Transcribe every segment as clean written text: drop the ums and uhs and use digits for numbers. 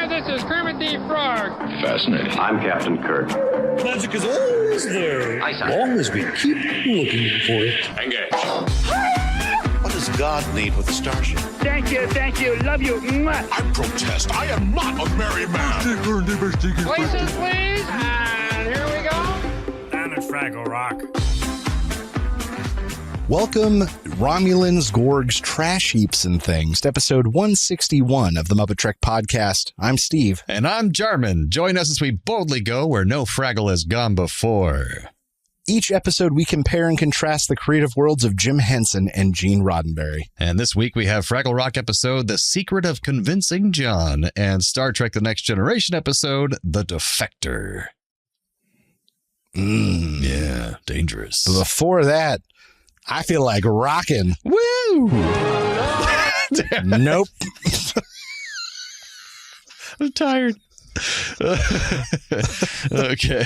Hi, this is Kermit the Frog. Fascinating. I'm Captain Kirk. Magic is always there, as long as we keep looking for it. Engage. What does God need with a starship? Thank you, love you. Mwah. I protest. I am not a merry man. Places, please. And here we go. Down at Fraggle Rock. Welcome, Romulans, Gorgs, Trash Heaps, and Things, to episode 161 of the MuppeTrek Podcast. I'm Steve. And I'm Jarman. Join us as we boldly go where no Fraggle has gone before. Each episode, we compare and contrast the creative worlds of Jim Henson and Gene Roddenberry. And this week, we have Fraggle Rock episode, The Secret of Convincing John, and Star Trek The Next Generation episode, The Defector. Yeah, dangerous. But before that, I feel like rocking. Woo! Nope. I'm tired. Okay.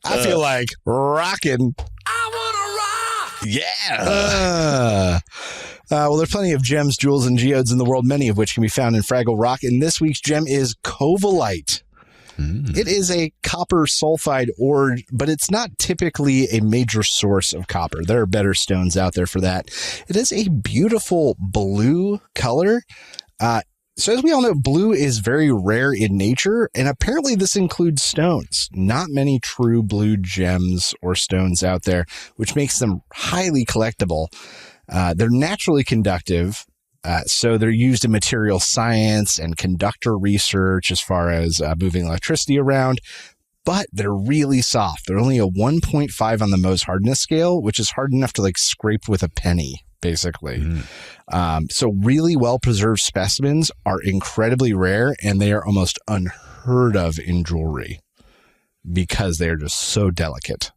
I feel like rocking. I want to rock! Yeah! Well, there are plenty of gems, jewels, and geodes in the world, many of which can be found in Fraggle Rock. And this week's gem is Covalite. It is a copper sulfide ore, but it's not typically a major source of copper. There are better stones out there for that. It is a beautiful blue color. So as we all know, blue is very rare in nature, and apparently this includes stones. Not many true blue gems or stones out there, which makes them highly collectible. They're naturally conductive. So they're used in material science and conductor research as far as moving electricity around, but they're really soft. They're only a 1.5 on the Mohs hardness scale, which is hard enough to like scrape with a penny, basically. So really well-preserved specimens are incredibly rare, and they are almost unheard of in jewelry because they're just so delicate.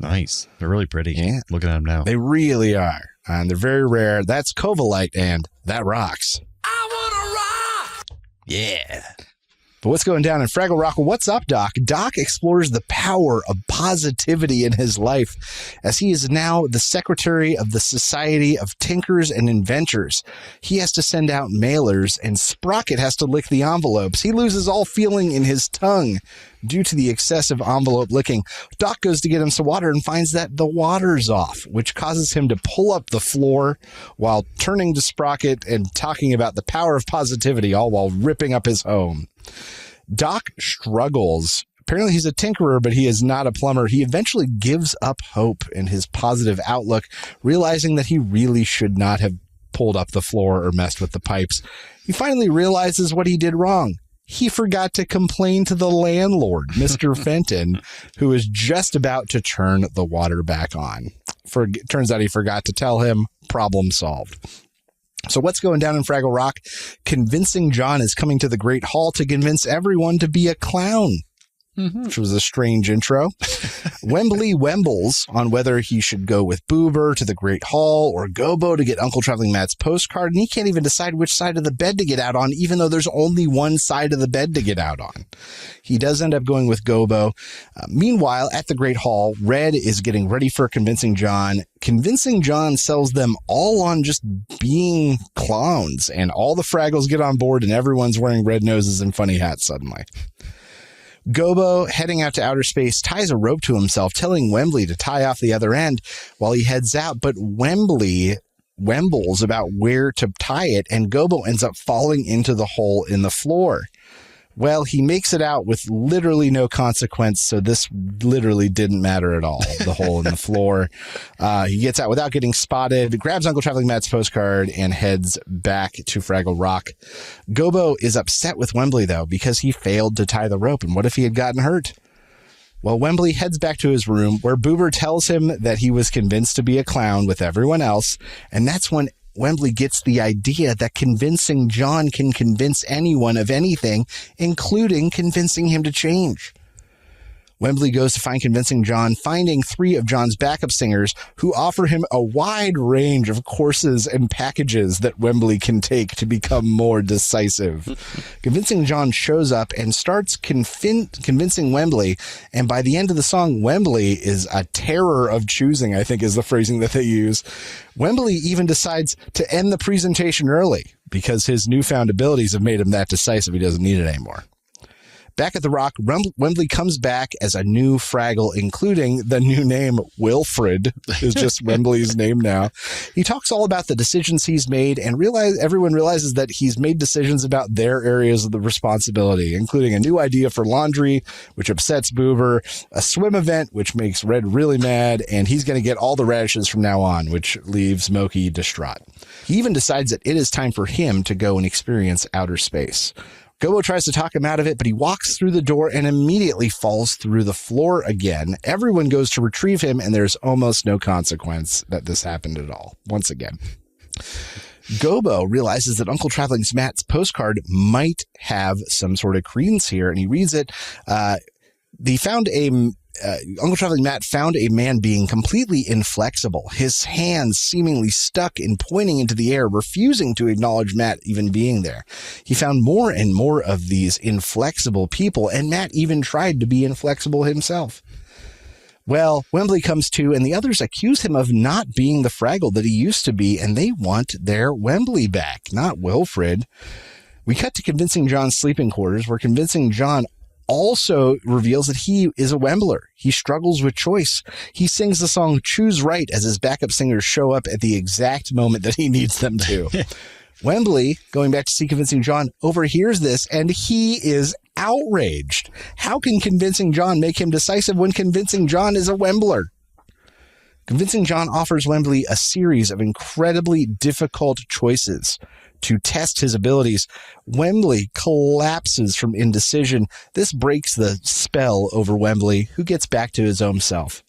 Nice. They're really pretty. Yeah. Looking at them now. They really are. And they're very rare. That's Covalite, and that rocks. I want to rock! Yeah. But what's going down in Fraggle Rock? What's up, Doc? Doc explores the power of positivity in his life as he is now the secretary of the Society of Tinkers and Inventors. He has to send out mailers, and Sprocket has to lick the envelopes. He loses all feeling in his tongue due to the excessive envelope licking. Doc goes to get him some water and finds that the water's off, which causes him to pull up the floor while turning to Sprocket and talking about the power of positivity, all while ripping up his home. Doc struggles. Apparently he's a tinkerer, but he is not a plumber. He eventually gives up hope in his positive outlook, realizing that he really should not have pulled up the floor or messed with the pipes. He finally realizes what he did wrong. He forgot to complain to the landlord, Mr. Fenton, who is just about to turn the water back on. Turns out he forgot to tell him. Problem solved. So what's going down in Fraggle Rock? Convincing John is coming to the Great Hall to convince everyone to be a clown. Which was a strange intro. Wembley wembles on whether he should go with Boober to the Great Hall or Gobo to get Uncle Traveling Matt's postcard, and he can't even decide which side of the bed to get out on, even though there's only one side of the bed to get out on. He does end up going with Gobo. Meanwhile, at the Great Hall, Red is getting ready for Convincing John. Convincing John sells them all on just being clowns, and all the Fraggles get on board, and everyone's wearing red noses and funny hats suddenly. Gobo, heading out to outer space, ties a rope to himself, telling Wembley to tie off the other end while he heads out. But Wembley wembles about where to tie it, and Gobo ends up falling into the hole in the floor. Well, he makes it out with literally no consequence, so this literally didn't matter at all, the hole in the floor. He gets out without getting spotted, grabs Uncle Traveling Matt's postcard, and heads back to Fraggle Rock. Gobo is upset with Wembley, though, because he failed to tie the rope, and what if he had gotten hurt? Well, Wembley heads back to his room, where Boober tells him that he was convinced to be a clown with everyone else, and that's when Wembley gets the idea that convincing John can convince anyone of anything, including convincing him to change. Wembley goes to find Convincing John, finding 3 of John's backup singers who offer him a wide range of courses and packages that Wembley can take to become more decisive. Convincing John shows up and starts convincing Wembley, and by the end of the song, Wembley is a terror of choosing, I think is the phrasing that they use. Wembley even decides to end the presentation early because his newfound abilities have made him that decisive he doesn't need it anymore. Back at the Rock, Wembley comes back as a new Fraggle, including the new name Wilfred is just Wembley's name now. He talks all about the decisions he's made, and everyone realizes that he's made decisions about their areas of the responsibility, including a new idea for laundry, which upsets Boober, a swim event, which makes Red really mad, and he's going to get all the radishes from now on, which leaves Moki distraught. He even decides that it is time for him to go and experience outer space. Gobo tries to talk him out of it, but he walks through the door and immediately falls through the floor again. Everyone goes to retrieve him, and there's almost no consequence that this happened at all, once again. Gobo realizes that Uncle Traveling Matt's postcard might have some sort of credence here, and he reads it. Uncle Traveling Matt found a man being completely inflexible, his hands seemingly stuck and pointing into the air, refusing to acknowledge Matt even being there. He found more and more of these inflexible people, and Matt even tried to be inflexible himself. Well, Wembley comes to, and the others accuse him of not being the Fraggle that he used to be, and they want their Wembley back, not Wilfred. We cut to Convincing John's sleeping quarters, where Convincing John also reveals that he is a Wembler. He struggles with choice. He sings the song Choose Right as his backup singers show up at the exact moment that he needs them to. Wembley, going back to see Convincing John, overhears this, and he is outraged. How can Convincing John make him decisive when Convincing John is a Wembler? Convincing John offers Wembley a series of incredibly difficult choices to test his abilities. Wembley collapses from indecision. This breaks the spell over Wembley, who gets back to his own self.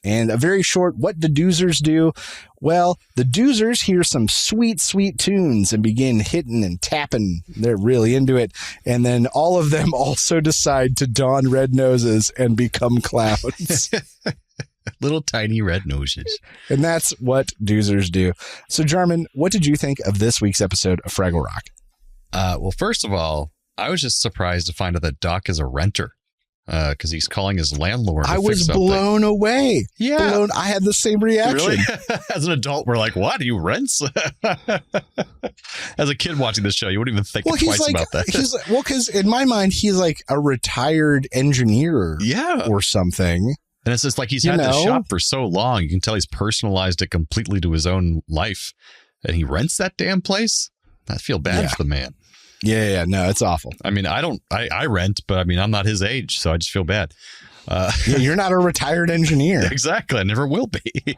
And a very short, what do doozers do? Well, the doozers hear some sweet, sweet tunes and begin hitting and tapping. They're really into it. And then all of them also decide to don red noses and become clowns. Little tiny red noses. And that's what doozers do. So, Jarman, what did you think of this week's episode of Fraggle Rock? Well, first of all, I was just surprised to find out that Doc is a renter because he's calling his landlord to I fix was something. Blown away. Yeah. I had the same reaction. Really? As an adult, we're like, what? He rents? As a kid watching this show, you wouldn't even think twice about that. Because in my mind, he's like a retired engineer or something. And it's just like he's had this shop for so long. You can tell he's personalized it completely to his own life. And he rents that damn place? I feel bad for the man. Yeah, no, it's awful. I mean, I rent, but I mean, I'm not his age, so I just feel bad. You're not a retired engineer. Exactly. I never will be.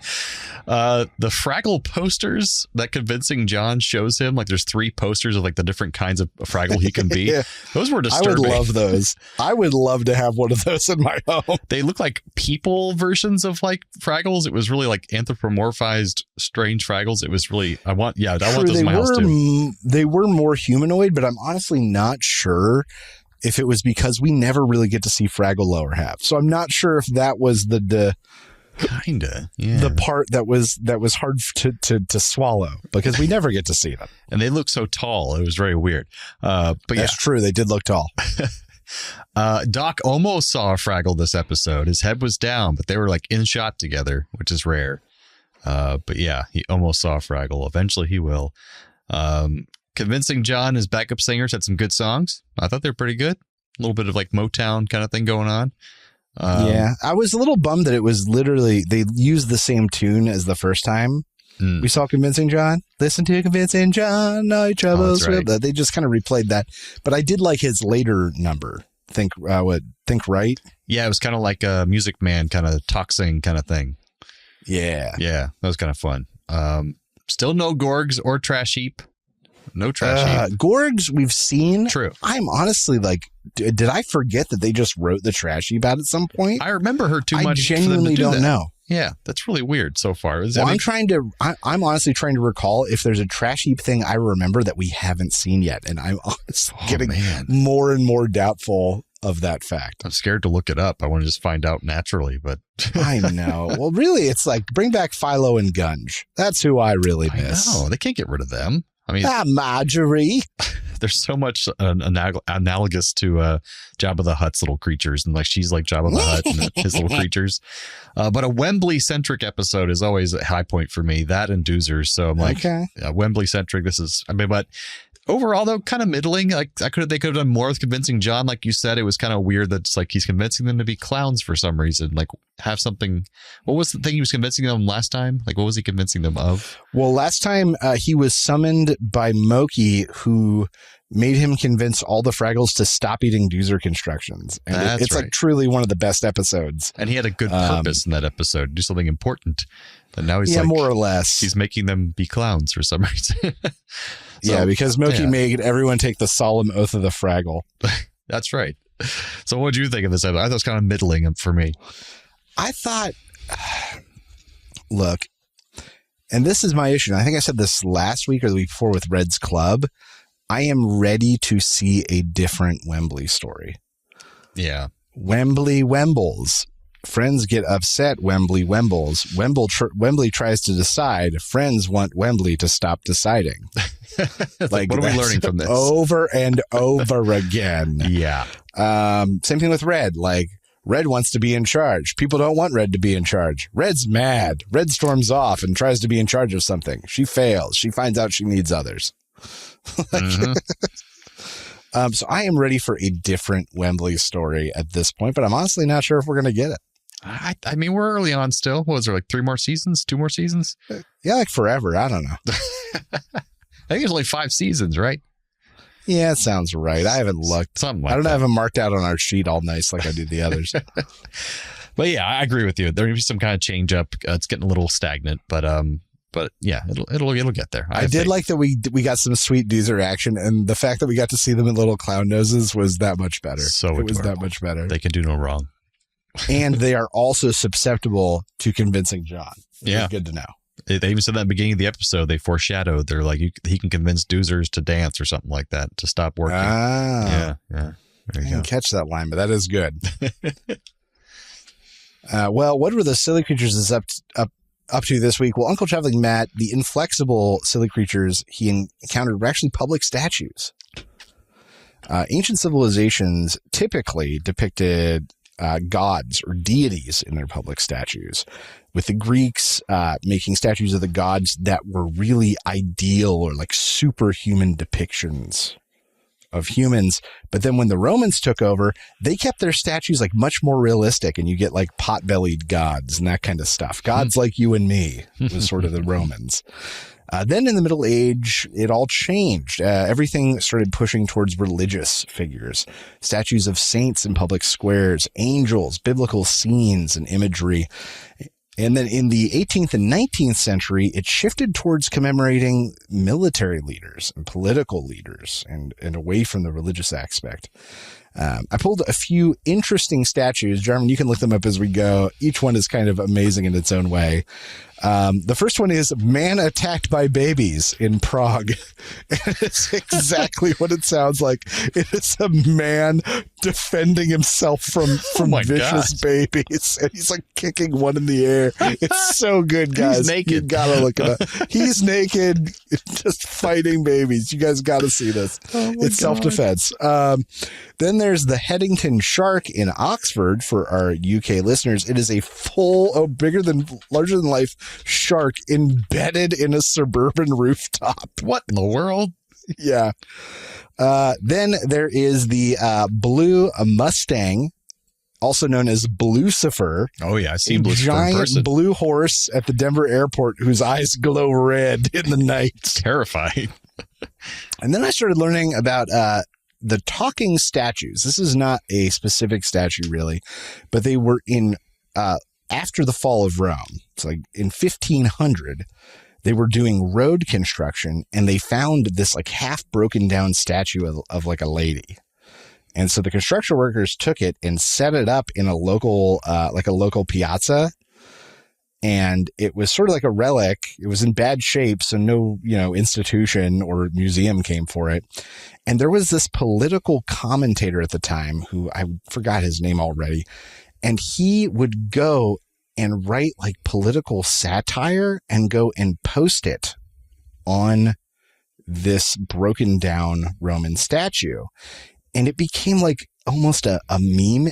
The Fraggle posters that Convincing John shows him, like there's 3 posters of like the different kinds of Fraggle he can be. Yeah. Those were disturbing. I would love those. I would love to have one of those in my home. They look like people versions of like Fraggles. It was really like anthropomorphized strange Fraggles. It was really, I want those in my house too. They were more humanoid, but I'm honestly not sure if it was because we never really get to see Fraggle lower half. So I'm not sure if that was the part that was hard to swallow, because we never get to see them. And they look so tall. It was very weird. But that's true. They did look tall. Doc almost saw a Fraggle this episode. His head was down, but they were like in shot together, which is rare. But yeah, he almost saw a Fraggle. Eventually he will. Convincing John, his backup singers, had some good songs. I thought they were pretty good. A little bit of like Motown kind of thing going on. Yeah, I was a little bummed that it was literally, they used the same tune as the first time we saw Convincing John. Listen to Convincing John, all your troubles. Right. They just kind of replayed that. But I did like his later number. Think Right? Yeah, it was kind of like a Music Man kind of talk sing kind of thing. Yeah. Yeah, that was kind of fun. Still no Gorgs or Trash Heap. No Trash Heap. Gorgs we've seen. True. I'm honestly like, did I forget that they just wrote the Trash Heap out at some point? I remember her too much. I genuinely don't know. Yeah, that's really weird so far. I'm honestly trying to recall if there's a Trash Heap thing I remember that we haven't seen yet. And I'm honestly getting more and more doubtful of that fact. I'm scared to look it up. I want to just find out naturally, but I know. Well, really, it's like bring back Philo and Gunge. That's who I really miss. No, they can't get rid of them. I mean, Marjorie. there's so much analogous to Jabba the Hutt's little creatures, and like she's like Jabba the Hutt and his little creatures. But a Wembley centric episode is always a high point for me. That and Doozers. So I'm like, Wembley centric. But overall, though, kind of middling. Like they could have done more with convincing John. Like you said, it was kind of weird that it's like he's convincing them to be clowns for some reason. Like have something. What was the thing he was convincing them last time? Like what was he convincing them of? Well, last time he was summoned by Moki, who made him convince all the Fraggles to stop eating Doozer constructions. And it's like truly one of the best episodes. And he had a good purpose in that episode, do something important. But now he's more or less. He's making them be clowns for some reason. Because Moki made everyone take the solemn oath of the Fraggle. That's right. So what did you think of this episode? I thought it was kind of middling for me. I thought, look, and this is my issue. I think I said this last week or the week before with Red's Club. I am ready to see a different Wembley story. Yeah. Wembley Wembles. Friends get upset. Wembley Wembles. Wembley tries to decide. Friends want Wembley to stop deciding. Like, what are we learning from this? Over and over again. Yeah. Same thing with Red. Like, Red wants to be in charge. People don't want Red to be in charge. Red's mad. Red storms off and tries to be in charge of something. She fails. She finds out she needs others. So I am ready for a different Wembley story at this point, but I'm honestly not sure if we're going to get it. I mean, we're early on still. What was there, like 3 more seasons? 2 more seasons? Yeah, like forever. I don't know. I think it's only 5 seasons, right? Yeah, it sounds right. I haven't looked. Something like I don't that. have them marked out on our sheet all nice like I do the others. But yeah, I agree with you. There may be some kind of change up. It's getting a little stagnant, but yeah, it'll get there. I did like that we got some sweet Doozer action, and the fact that we got to see them in little clown noses was that much better. It was that much better. They can do no wrong. And they are also susceptible to convincing John. Yeah. Good to know. They even said that at the beginning of the episode. They foreshadowed. They're like, he can convince Doozers to dance or something like that to stop working. Ah. Yeah. There I you go. didn't catch that line, but that is good. Well, what were the silly creatures is up to this week? Well, Uncle Traveling Matt, the inflexible silly creatures he encountered were actually public statues. Ancient civilizations typically depicted gods or deities in their public statues, with the Greeks making statues of the gods that were really ideal or like superhuman depictions of humans. But then when the Romans took over, they kept their statues like much more realistic, and you get like pot-bellied gods and that kind of stuff. Gods like you and me was sort of the Romans. Then in the Middle Age, it all changed. Everything started pushing towards religious figures, statues of saints in public squares, angels, biblical scenes and imagery. And then in the 18th and 19th century, it shifted towards commemorating military leaders and political leaders and away from the religious aspect. I pulled a few interesting statues. Jarman, you can look them up as we go. Each one is kind of amazing in its own way. The first one is Man Attacked by Babies in Prague. It's exactly what it sounds like. It is a man defending himself from vicious babies. And he's like kicking one in the air. It's so good, guys. He's naked. You gotta look it up. He's naked, just fighting babies. You guys gotta see this. It's self-defense. Then there's the Headington Shark in Oxford for our UK listeners. It is a larger than life shark embedded in a suburban rooftop. What in the world? Yeah. Then there is the Blue Mustang, also known as Blucifer. Oh yeah, I've seen a Blucifer in giant person. blue horse at the Denver airport whose eyes glow red in the night. Terrifying. And then I started learning about the talking statues. This is not a specific statue really, but they were in after the fall of Rome. It's like in 1500, they were doing road construction, and they found this like half broken down statue of like a lady. And so the construction workers took it and set it up in a local piazza. And it was sort of like a relic. It was in bad shape, so no, institution or museum came for it. And there was this political commentator at the time who I forgot his name already. And he would go and write like political satire and go and post it on this broken down Roman statue, and it became like almost a meme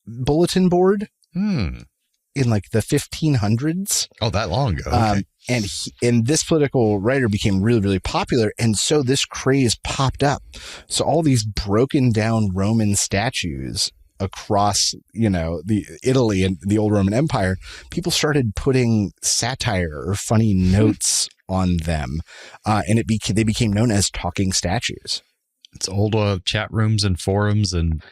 bulletin board in like the 1500s. Oh, that long ago. Okay. And this political writer became really, really popular. And so this craze popped up. So all these broken down Roman statues across, the Italy and the old Roman Empire, people started putting satire or funny notes on them. And they became known as talking statues. It's old chat rooms and forums and,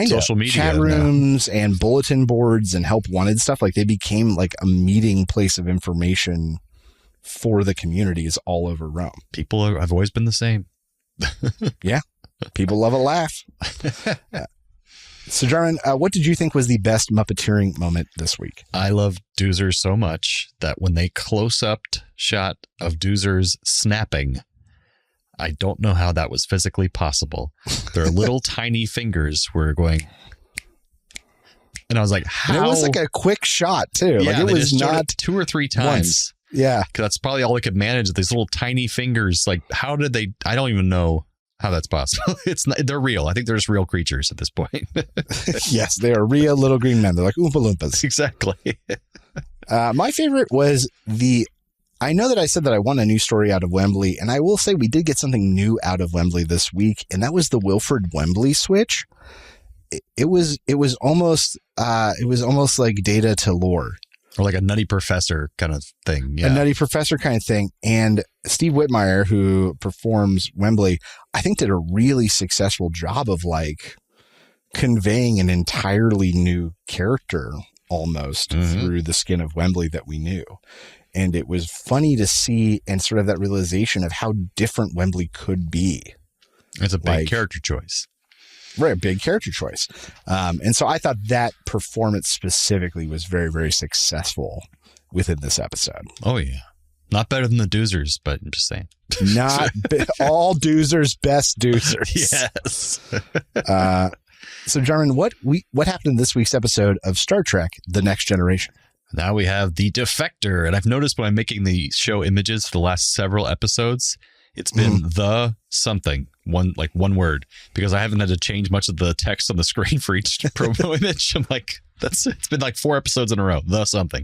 social media. Chat rooms and bulletin boards and help wanted stuff. Like they became like a meeting place of information for the communities all over Rome. People have always been the same. Yeah. People love a laugh. So, Jarman, what did you think was the best Muppeteering moment this week? I love Doozers so much that when they close-up shot of Doozers snapping, I don't know how that was physically possible. Their little tiny fingers were going, and I was like, "How?" And it was like a quick shot too. Yeah, like it was not 2 or 3 times. Once. Yeah, because that's probably all they could manage. These little tiny fingers. Like, how did they? I don't even know how that's possible. They're real. I think they're just real creatures at this point. Yes, they are real little green men. They're like Oompa Loompas. Exactly. My favorite was I know that I said that I want a new story out of Wembley, and I will say we did get something new out of Wembley this week, and that was the Wilfred Wembley switch. It was almost like Data to Lore. Or like a Nutty Professor kind of thing. Yeah. A Nutty Professor kind of thing. And Steve Whitmire, who performs Wembley, I think did a really successful job of like conveying an entirely new character almost through the skin of Wembley that we knew. And it was funny to see and sort of that realization of how different Wembley could be. It's a big character choice. Right, a big character choice. And so I thought that performance specifically was very, very successful within this episode. Oh, yeah. Not better than the Doozers, but I'm just saying. Not all Doozers, best Doozers. Yes. So, Jarman, what happened in this week's episode of Star Trek: The Next Generation? Now we have the Defector. And I've noticed when I'm making the show images for the last several episodes, it's been the something, one word, because I haven't had to change much of the text on the screen for each promo image. I'm like, it's been like 4 episodes in a row, the something.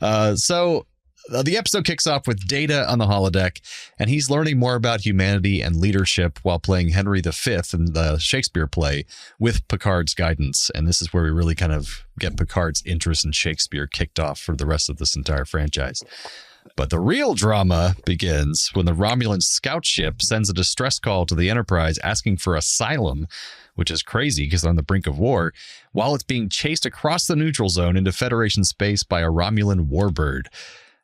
So the episode kicks off with Data on the holodeck, and he's learning more about humanity and leadership while playing Henry V in the Shakespeare play with Picard's guidance. And this is where we really kind of get Picard's interest in Shakespeare kicked off for the rest of this entire franchise. But the real drama begins when the Romulan scout ship sends a distress call to the Enterprise asking for asylum, which is crazy because they're on the brink of war, while it's being chased across the neutral zone into Federation space by a Romulan warbird.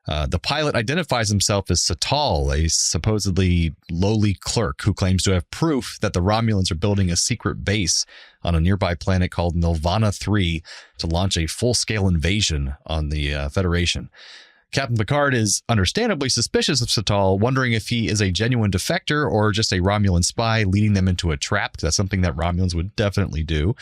The pilot identifies himself as Satal, a supposedly lowly clerk who claims to have proof that the Romulans are building a secret base on a nearby planet called Nirvana 3 to launch a full-scale invasion on the Federation. Captain Picard is understandably suspicious of Satal, wondering if he is a genuine defector or just a Romulan spy leading them into a trap. That's something that Romulans would definitely do,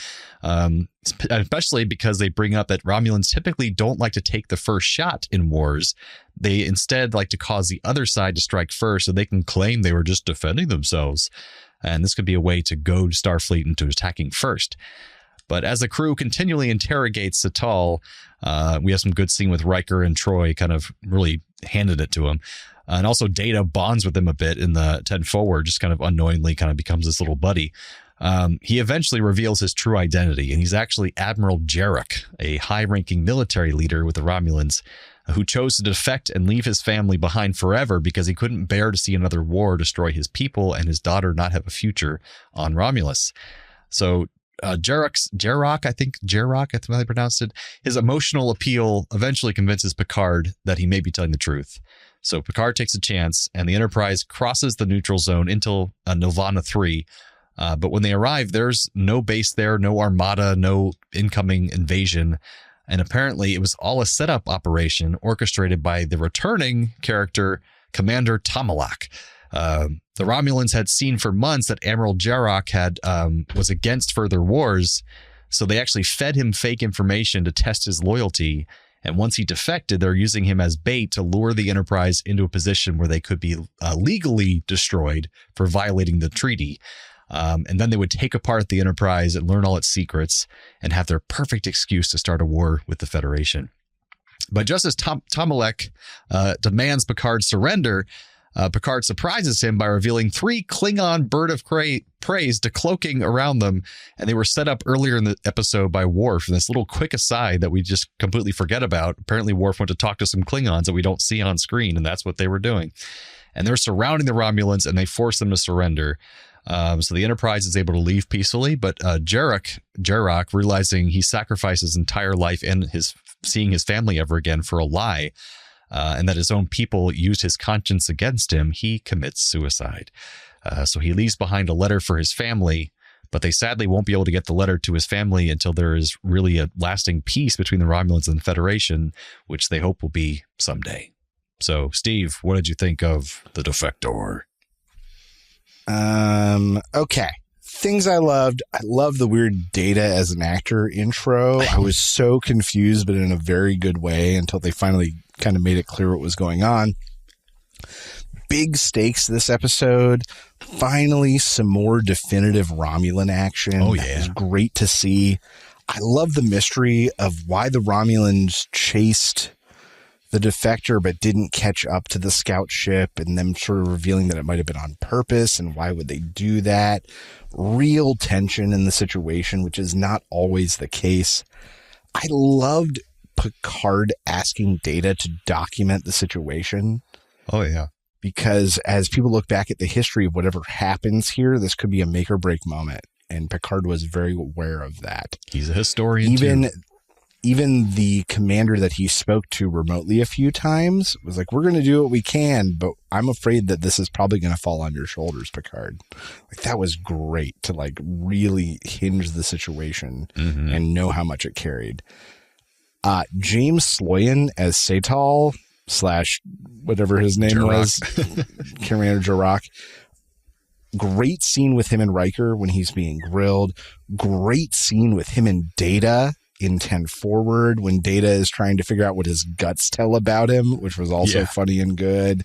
especially because they bring up that Romulans typically don't like to take the first shot in wars. They instead like to cause the other side to strike first so they can claim they were just defending themselves. And this could be a way to goad Starfleet into attacking first. But as the crew continually interrogates Satal, we have some good scene with Riker and Troy kind of really handed it to him. And also Data bonds with him a bit in the 10 Forward, just kind of unknowingly kind of becomes this little buddy. He eventually reveals his true identity, and he's actually Admiral Jarek, a high-ranking military leader with the Romulans, who chose to defect and leave his family behind forever because he couldn't bear to see another war destroy his people and his daughter not have a future on Romulus. So Jarek, I think that's how they pronounced it. His emotional appeal eventually convinces Picard that he may be telling the truth. So Picard takes a chance, and the Enterprise crosses the neutral zone into Nirvana 3. But when they arrive, there's no base there, no armada, no incoming invasion. And apparently it was all a setup operation orchestrated by the returning character, Commander Tomalak. The Romulans had seen for months that Admiral Jarek was against further wars, so they actually fed him fake information to test his loyalty, And once he defected, they're using him as bait to lure the Enterprise into a position where they could be legally destroyed for violating the treaty. And then they would take apart the Enterprise and learn all its secrets and have their perfect excuse to start a war with the Federation. But just as Tomalek demands Picard's surrender, Picard surprises him by revealing 3 Klingon bird of preys decloaking around them, and they were set up earlier in the episode by Worf. And this little quick aside that we just completely forget about. Apparently, Worf went to talk to some Klingons that we don't see on screen, and that's what they were doing. And they're surrounding the Romulans, and they force them to surrender. So the Enterprise is able to leave peacefully, but Jarok, realizing he sacrificed his entire life and seeing his family ever again for a lie, and that his own people used his conscience against him, he commits suicide. So he leaves behind a letter for his family, but they sadly won't be able to get the letter to his family until there is really a lasting peace between the Romulans and the Federation, which they hope will be someday. So, Steve, what did you think of the Defector? Okay. Things I loved. I love the weird Data as an actor intro. I was so confused, but in a very good way until they finally kind of made it clear what was going on. Big stakes this episode. Finally, some more definitive Romulan action. Oh, yeah. It was great to see. I love the mystery of why the Romulans chased the Defector but didn't catch up to the scout ship, and them sort of revealing that it might have been on purpose, and why would they do that? Real tension in the situation, which is not always the case. I loved Picard asking Data to document the situation. Oh, yeah. Because as people look back at the history of whatever happens here, this could be a make or break moment. And Picard was very aware of that. He's a historian, too. Even the commander that he spoke to remotely a few times was like, we're going to do what we can, but I'm afraid that this is probably going to fall on your shoulders, Picard. Like, that was great to like really hinge the situation and know how much it carried. James Sloyan as Satal / whatever his name was, Commander Jarok. Great scene with him and Riker when he's being grilled. Great scene with him and Data in 10 Forward when Data is trying to figure out what his guts tell about him, which was also funny and good.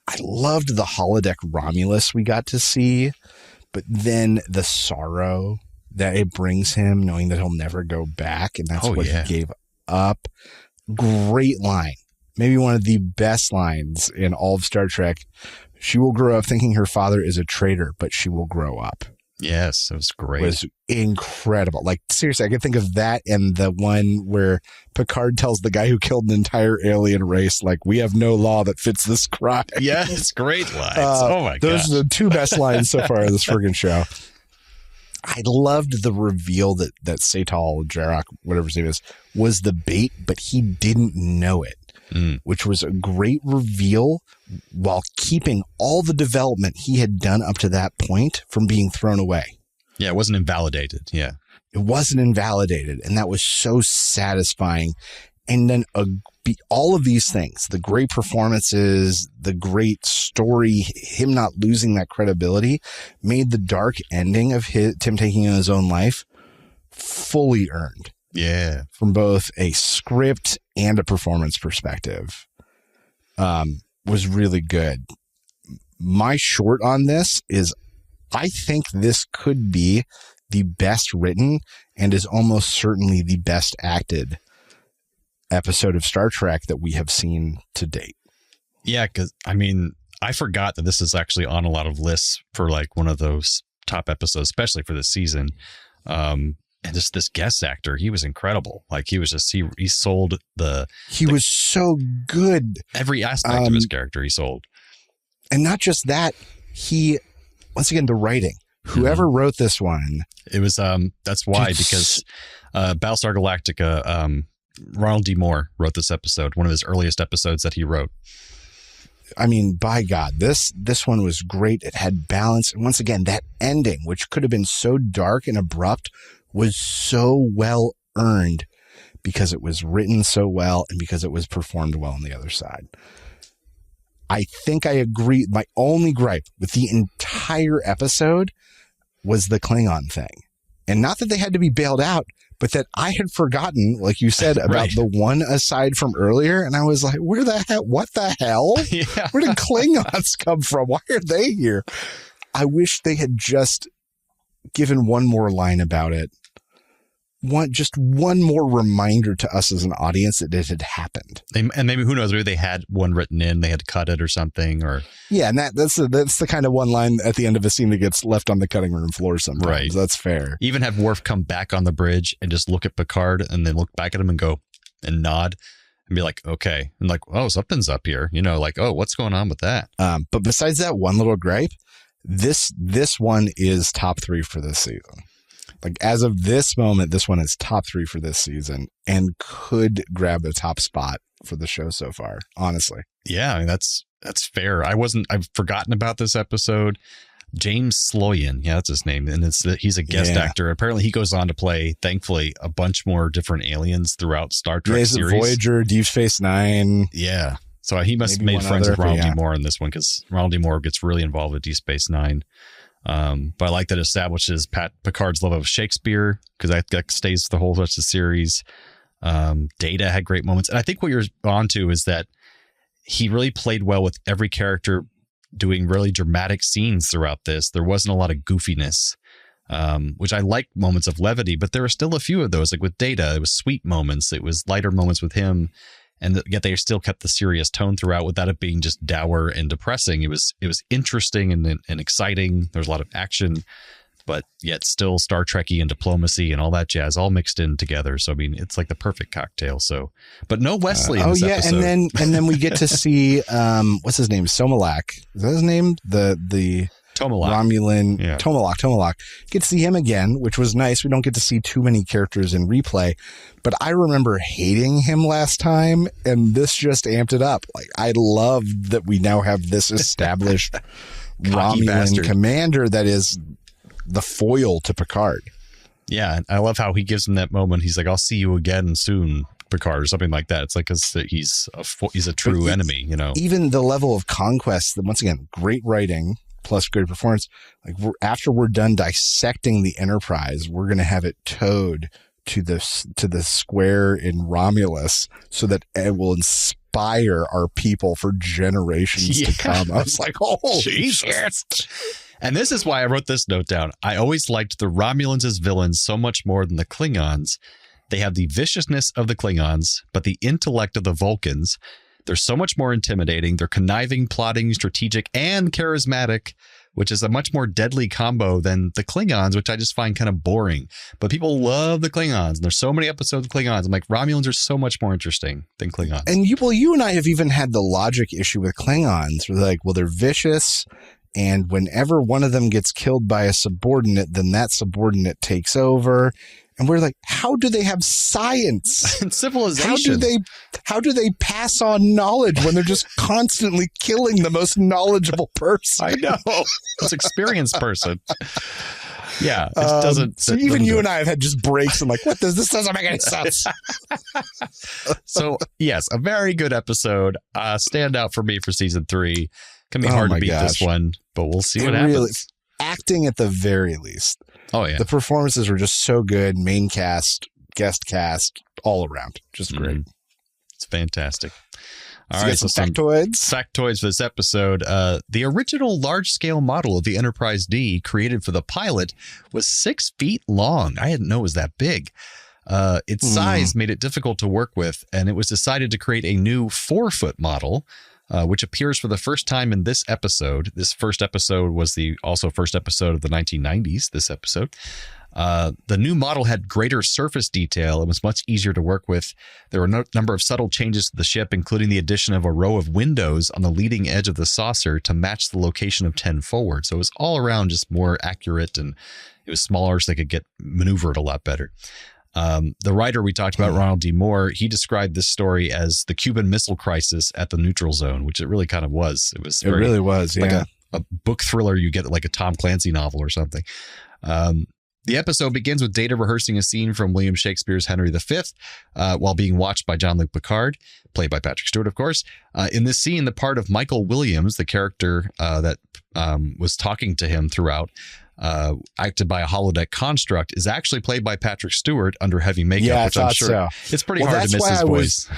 I loved the holodeck Romulus we got to see, but then the sorrow that it brings him, knowing that he'll never go back, and that's he gave up. Great line. Maybe one of the best lines in all of Star Trek. She will grow up thinking her father is a traitor, but she will grow up. Yes, it was great. It was incredible. Like, seriously, I could think of that and the one where Picard tells the guy who killed an entire alien race, like, we have no law that fits this crime. Yes, great lines. Oh, my God. Those are the 2 best lines so far in this friggin' show. I loved the reveal that Satal, Jarok, whatever his name is, was the bait, but he didn't know it. Which was a great reveal while keeping all the development he had done up to that point from being thrown away. Yeah, it wasn't invalidated. Yeah. It wasn't invalidated. And that was so satisfying. And then all of these things, the great performances, the great story, him not losing that credibility, made the dark ending of Tim taking his own life fully earned. Yeah. From both a script and a performance perspective. Was really good. My short on this is I think this could be the best written and is almost certainly the best acted episode of Star Trek that we have seen to date. Yeah, because I mean, I forgot that this is actually on a lot of lists for like one of those top episodes, especially for this season. And just this guest actor, he was incredible. Like he was just, he sold he was so good. Every aspect of his character he sold. And not just that, once again, the writing, whoever wrote this one. It was, that's why, because Battlestar Galactica, Ronald D. Moore wrote this episode, one of his earliest episodes that he wrote. I mean, by God, this one was great. It had balance. And once again, that ending, which could have been so dark and abrupt, was so well earned because it was written so well and because it was performed well on the other side. I think I agree. My only gripe with the entire episode was the Klingon thing. And not that they had to be bailed out, but that I had forgotten, like you said, about Right. the one aside from earlier. And I was like, where the hell? What the hell? Yeah. Where did Klingons come from? Why are they here? I wish they had just given one more line about it. Just one more reminder to us as an audience that it had happened. And maybe, who knows, maybe they had one written in, they had to cut it or something, or Yeah, and that's the kind of one line at the end of a scene that gets left on the cutting room floor sometimes. Right. That's fair. even have Worf come back on the bridge and just look at Picard and then look back at him and go and nod and be like, okay. And like, oh, something's up here. You know, like, oh, what's going on with that? But besides that one little gripe, this one is top 3 for this season. Like, as of this moment, this one is top 3 for this season and could grab the top spot for the show so far, honestly. Yeah, I mean, that's fair. I've forgotten about this episode. James Sloyan, yeah, that's his name. And he's a guest actor. Apparently he goes on to play, thankfully, a bunch more different aliens throughout Star Trek series. Voyager, Deep Space Nine. Yeah. So he must have made friends with Ronald D. Moore in this one, because Ronald D. Moore gets really involved with Deep Space Nine. But I like that it establishes Picard's love of Shakespeare, because that stays the whole rest of the series. Data had great moments. And I think what you're onto is that he really played well with every character doing really dramatic scenes throughout this. There wasn't a lot of goofiness, which I like moments of levity, but there were still a few of those. Like with Data, it was sweet moments. It was lighter moments with him. And yet they still kept the serious tone throughout without it being just dour and depressing. It was interesting and exciting. There's a lot of action, but yet still Star Trekky and diplomacy and all that jazz all mixed in together. So I mean, it's like the perfect cocktail. So, but no Wesley in this episode. and then we get to see what's his name? Somalak. Is that his name? The Tomalak. Romulan. Yeah. Tomalak. Get to see him again, which was nice. We don't get to see too many characters in replay, but I remember hating him last time, and this just amped it up. Like, I love that we now have this established Romulan bastard. commander that is the foil to Picard. Yeah, and I love how he gives him that moment. He's like, "I'll see you again soon, Picard," or something like that. It's like, 'cause he's a true enemy, you know. Even the level of conquest, that, once again, great writing plus great performance. Like, after we're done dissecting the Enterprise, we're going to have it towed to the square in Romulus so that it will inspire our people for generations to come. I was like, oh, Jesus. And this is why I wrote this note down. I always liked the Romulans as villains so much more than the Klingons. They have the viciousness of the Klingons, but the intellect of the Vulcans. They're so much more intimidating. They're conniving, plotting, strategic, and charismatic, which is a much more deadly combo than the Klingons, which I just find kind of boring. But people love the Klingons, and there's so many episodes of Klingons. I'm like, Romulans are so much more interesting than Klingons. And you and I have even had the logic issue with Klingons. We're like, well, they're vicious, and whenever one of them gets killed by a subordinate, then that subordinate takes over. And we're like, how do they have science and civilization? How do they pass on knowledge when they're just constantly killing the most knowledgeable person? I know. This experienced person. Yeah. It doesn't. So even you and I have had just breaks and like, what does this doesn't make any sense. So yes, a very good episode. Standout for me for season 3. Can be hard to beat this one, but we'll see what happens. Acting at the very least. Oh yeah. The performances were just so good. Main cast, guest cast, all around. Just great. It's fantastic. All So right. some factoids. Factoids for this episode. The original large-scale model of the Enterprise D created for the pilot was 6 feet long. I didn't know it was that big. Its size made it difficult to work with, and it was decided to create a new 4-foot model, which appears for the first time in this episode. This first episode was the first episode of the 1990s, this episode. The new model had greater surface detail and was much easier to work with. There were a number of subtle changes to the ship, including the addition of a row of windows on the leading edge of the saucer to match the location of 10 forward. So it was all around just more accurate, and it was smaller so they could get maneuvered a lot better. The writer we talked about, Ronald D. Moore, he described this story as the Cuban Missile Crisis at the neutral zone, which it really kind of was. It really was, like yeah. a book thriller. You get like a Tom Clancy novel or something. The episode begins with Data rehearsing a scene from William Shakespeare's Henry V while being watched by Jean-Luc Picard, played by Patrick Stewart, of course. In this scene, the part of Michael Williams, the character that was talking to him throughout, acted by a holodeck construct, is actually played by Patrick Stewart under heavy makeup, Yeah, which I'm sure it's pretty hard to miss his voice.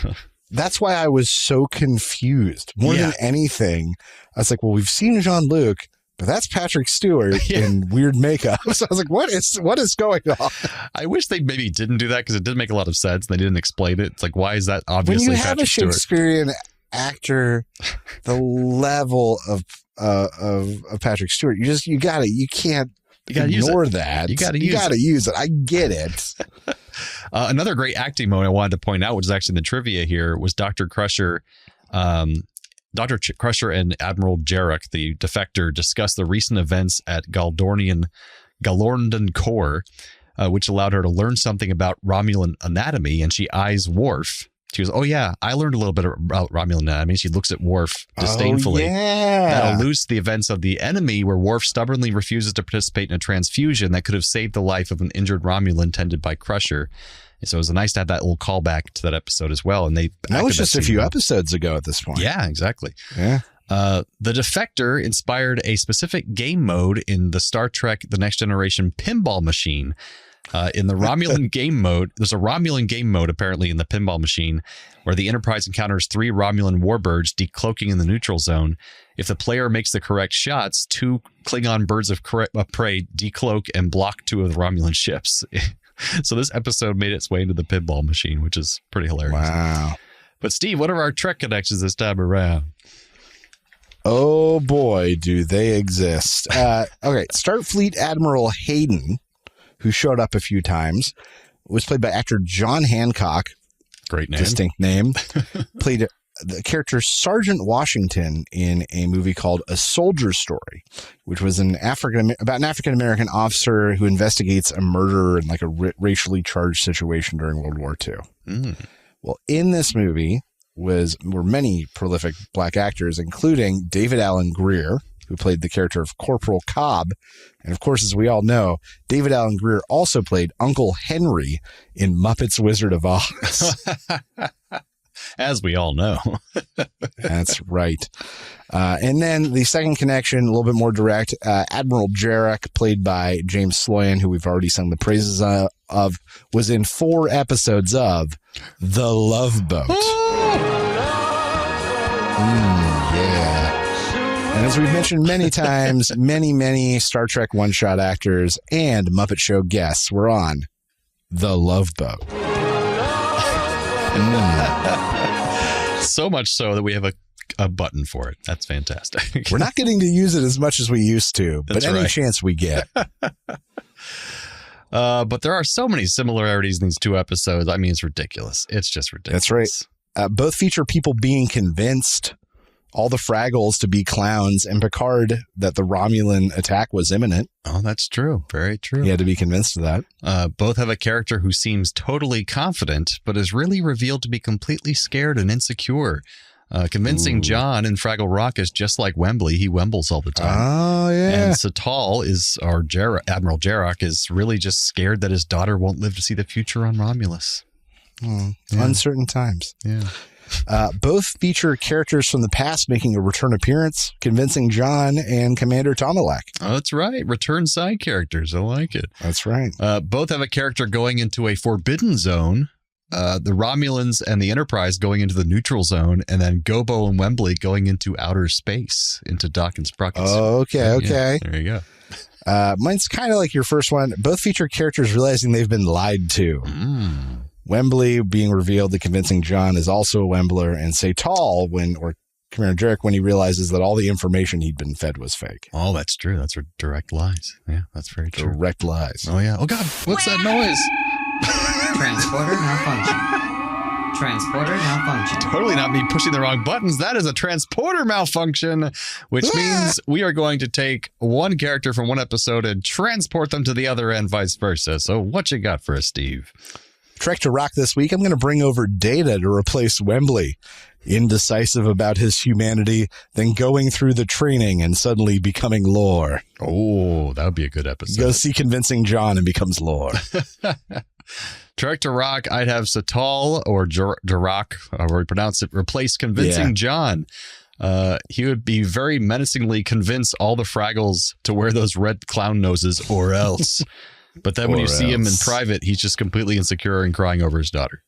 That's why I was so confused. More than anything, I was like, well, we've seen Jean-Luc, but that's Patrick Stewart in weird makeup. So I was like, what is going on? I wish they maybe didn't do that because it didn't make a lot of sense. They didn't explain it. It's like, why is that obviously when you Patrick have a Stewart? Shakespearean actor, the level of Patrick Stewart, you can't ignore that. You got to use it. I get it. Another great acting moment I wanted to point out, which is actually in the trivia here, was Dr. Crusher. Dr. Crusher and Admiral Jarek, the Defector, discussed the recent events at Galorndon Core, which allowed her to learn something about Romulan anatomy, and she eyes Worf. She goes, oh, yeah, I learned a little bit about Romulan anatomy. She looks at Worf disdainfully. Oh, yeah. That alludes to the events of The Enemy, where Worf stubbornly refuses to participate in a transfusion that could have saved the life of an injured Romulan tended by Crusher. And so it was nice to have that little callback to that episode as well. And that was just a few episodes ago at this point. Yeah, exactly. Yeah. The Defector inspired a specific game mode in the Star Trek The Next Generation pinball machine. In the Romulan game mode, there's a Romulan game mode apparently in the pinball machine where the Enterprise encounters 3 Romulan warbirds decloaking in the neutral zone. If the player makes the correct shots, 2 Klingon birds of prey decloak and block 2 of the Romulan ships. So this episode made its way into the pinball machine, which is pretty hilarious. Wow. But Steve, what are our Trek connections this time around? Oh boy, do they exist. Okay, Starfleet Admiral Hayden, who showed up a few times, was played by actor John Hancock. Great name. Distinct name. Played the character Sergeant Washington in a movie called A Soldier's Story, which was about an African-American officer who investigates a murder in like a racially charged situation during World War II. Well, in this movie were many prolific black actors, including David Alan Grier, who played the character of Corporal Cobb. And of course, as we all know, David Alan Grier also played Uncle Henry in Muppets Wizard of Oz. As we all know. That's right. And then the second connection, a little bit more direct, Admiral Jarek, played by James Sloyan, who we've already sung the praises of, was in 4 episodes of The Love Boat. Yeah. And as we've mentioned many times, many Star Trek one-shot actors and Muppet Show guests were on The Love Boat. So much so that we have a button for it. That's fantastic. We're not getting to use it as much as we used to, but That's any right. chance we get. But there are so many similarities in these 2 episodes. I mean, it's ridiculous. It's just ridiculous. That's right. Both feature people being convinced, all the Fraggles, to be clowns, and Picard that the Romulan attack was imminent. Oh, that's true. Very true. He had to be convinced of that. Both have a character who seems totally confident, but is really revealed to be completely scared and insecure. Convincing John in Fraggle Rock is just like Wembley. He wembles all the time. Oh, yeah. And Satal Admiral Jarek is really just scared that his daughter won't live to see the future on Romulus. Uncertain times. Yeah. Both feature characters from the past making a return appearance, Convincing John and Commander Tomalak. Oh, that's right. Return side characters. I like it. That's right. Both have a character going into a forbidden zone. The Romulans and the Enterprise going into the neutral zone, and then Gobo and Wembley going into outer space, into Doc and Sprockets. Oh, okay. Yeah, there you go. Mine's kind of like your first one. Both feature characters realizing they've been lied to. Wembley being revealed that Convincing John is also a Wembler, and Satal or Commander Jarek when he realizes that all the information he'd been fed was fake. Oh, that's true. That's direct lies. Yeah, that's very true. Direct lies. Oh, yeah. Oh, God. What's that noise? Transporter malfunction. Transporter malfunction. Totally not me pushing the wrong buttons. That is a transporter malfunction, which means we are going to take one character from one episode and transport them to the other and vice versa. So what you got for us, Steve? Trek to Rock this week, I'm going to bring over Data to replace Wembley. Indecisive about his humanity, then going through the training and suddenly becoming Lore. Oh, that would be a good episode. Go see Convincing John and becomes Lore. Trek to Rock, I'd have Satal or Jarak, however we pronounce it, replace Convincing John. he would be very menacingly convince all the Fraggles to wear those red clown noses or else. But then when you see him in private, he's just completely insecure and crying over his daughter.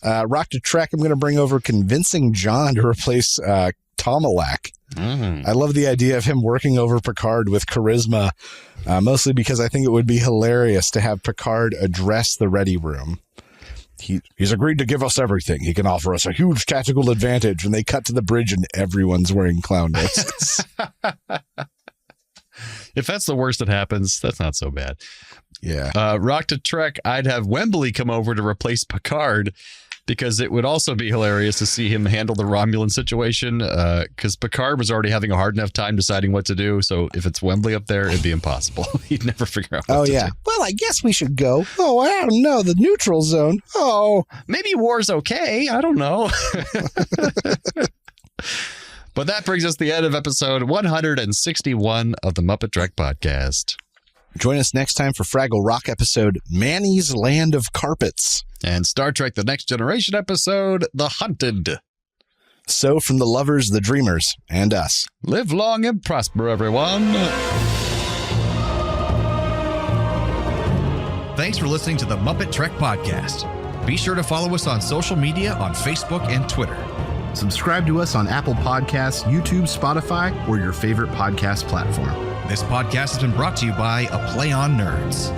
Rock to Trek, I'm going to bring over convincing John to replace Tomalak. I love the idea of him working over Picard with charisma, mostly because I think it would be hilarious to have Picard address the ready room. He's agreed to give us everything. He can offer us a huge tactical advantage. And they cut to the bridge and everyone's wearing clown noses. If that's the worst that happens, that's not so bad. Yeah. Rock to Trek, I'd have Wembley come over to replace Picard because it would also be hilarious to see him handle the Romulan situation because Picard was already having a hard enough time deciding what to do. So if it's Wembley up there, it'd be impossible. He'd never figure out what to do. Well, I guess we should go. Oh, I don't know. The neutral zone. Oh. Maybe war's okay. I don't know. But that brings us to the end of episode 161 of the MuppeTrek Podcast. Join us next time for Fraggle Rock episode Manny's Land of Carpets. And Star Trek The Next Generation episode The Hunted. So from the lovers, the dreamers, and us. Live long and prosper, everyone. Thanks for listening to the MuppeTrek Podcast. Be sure to follow us on social media on Facebook and Twitter. Subscribe to us on Apple Podcasts, YouTube, Spotify, or your favorite podcast platform. This podcast has been brought to you by A Play on Nerds.